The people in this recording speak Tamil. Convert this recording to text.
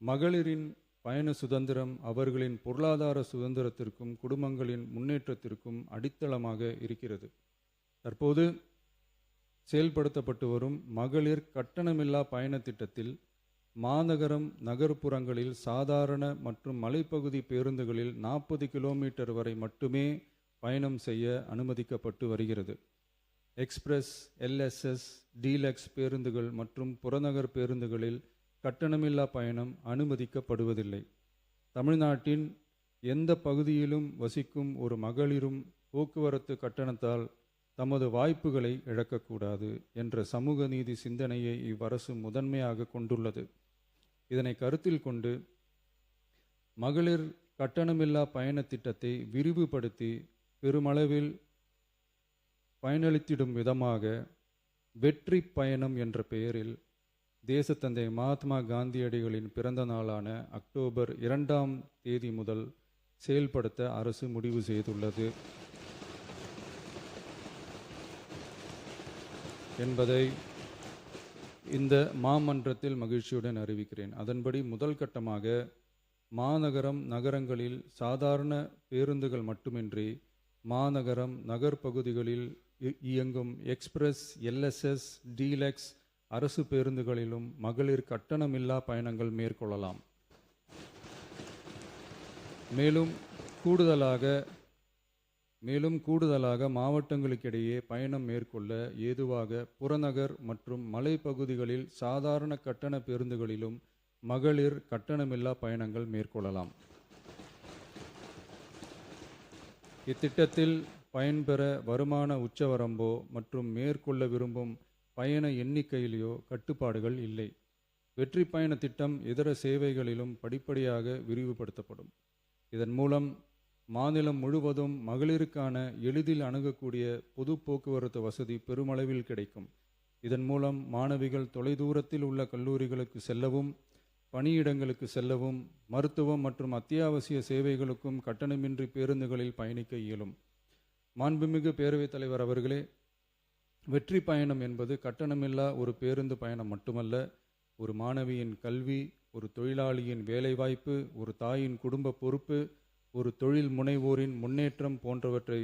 மகளிரின் பயண சுதந்திரம் அவர்களின் பொருளாதார சுதந்திரத்திற்கும் குடும்பங்களின் முன்னேற்றத்திற்கும் அடித்தளமாக இருக்கிறது. தற்போது செயல்படுத்தப்பட்டு வரும் மகளிர் கட்டணமில்லா பயண திட்டத்தில் மாநகரம் நகர்ப்புறங்களில் சாதாரண மற்றும் மலைப்பகுதி பேருந்துகளில் 40 கிலோமீட்டர் வரை மட்டுமே பயணம் செய்ய அனுமதிக்கப்பட்டு வருகிறது. எக்ஸ்பிரஸ், எல்எஸ்எஸ், டீலக்ஸ் பேருந்துகள் மற்றும் புறநகர் பேருந்துகளில் கட்டணமில்லா பயணம் அனுமதிக்கப்படுவதில்லை. தமிழ்நாட்டின் எந்த பகுதியிலும் வசிக்கும் ஒரு மகளிரும் போக்குவரத்து கட்டணத்தால் தமது வாய்ப்புகளை இழக்கக்கூடாது என்ற சமூக நீதி சிந்தனையை இவ்வரசு முதன்மையாக கொண்டுள்ளது. இதனை கருத்தில் கொண்டு மகளிர் கட்டணமில்லா பயண திட்டத்தை விரிவுபடுத்தி பெருமளவில் பயனளித்திடும் விதமாக வெற்றி பயணம் என்ற பெயரில் தேசத்தந்தை மகாத்மா காந்தியடிகளின் பிறந்த நாளான அக்டோபர் 2ஆம் தேதி முதல் செயல்படுத்த அரசு முடிவு செய்துள்ளது என்பதை இந்த மாமன்றத்தில் மகிழ்ச்சியுடன் அறிவிக்கிறேன். அதன்படி முதல் கட்டமாக மாநகரம் நகரங்களில் சாதாரண பேருந்துகள் மட்டுமின்றி மாநகரம் நகர்பகுதிகளில் இயங்கும் எக்ஸ்பிரஸ், எல்எஸ்எஸ், டீலக்ஸ் அரசு பேருந்துகளிலும் மகளிர் கட்டணமில்லா பயணங்கள் மேற்கொள்ளலாம். மேலும் கூடுதலாக மாவட்டங்களுக்கிடையே பயணம் மேற்கொள்ள ஏதுவாக புறநகர் மற்றும் மலைப்பகுதிகளில் சாதாரண கட்டண பேருந்துகளிலும் மகளிர் கட்டணமில்லா பயணங்கள் மேற்கொள்ளலாம். இத்திட்டத்தில் பயன்பெற வருமான உச்சவரம்போ மற்றும் மேற்கொள்ள விரும்பும் பயண எண்ணிக்கையிலேயோ கட்டுப்பாடுகள் இல்லை. வெற்றி பயண திட்டம் இதர சேவைகளிலும் படிப்படியாக விரிவுபடுத்தப்படும். இதன் மூலம் மாநிலம் முழுவதும் மகளிருக்கான எளிதில் அணுகக்கூடிய பொது போக்குவரத்து வசதி பெருமளவில் கிடைக்கும். இதன் மூலம் மாணவிகள் தொலைதூரத்தில் உள்ள கல்லூரிகளுக்கு செல்லவும், பணியிடங்களுக்கு செல்லவும், மருத்துவம் மற்றும் அத்தியாவசிய சேவைகளுக்கும் கட்டணமின்றி பேருந்துகளில் பயணிக்க இயலும். மாண்புமிகு பேரவைத் தலைவர் அவர்களே, வெற்றி பயணம் என்பது கட்டணமில்லா ஒரு பேருந்து பயணம் மட்டுமல்ல, ஒரு மாணவியின் கல்வி, ஒரு தொழிலாளியின் வேலைவாய்ப்பு, ஒரு தாயின் குடும்ப பொறுப்பு, ஒரு தொழில் முனைவோரின் முன்னேற்றம் போன்றவற்றை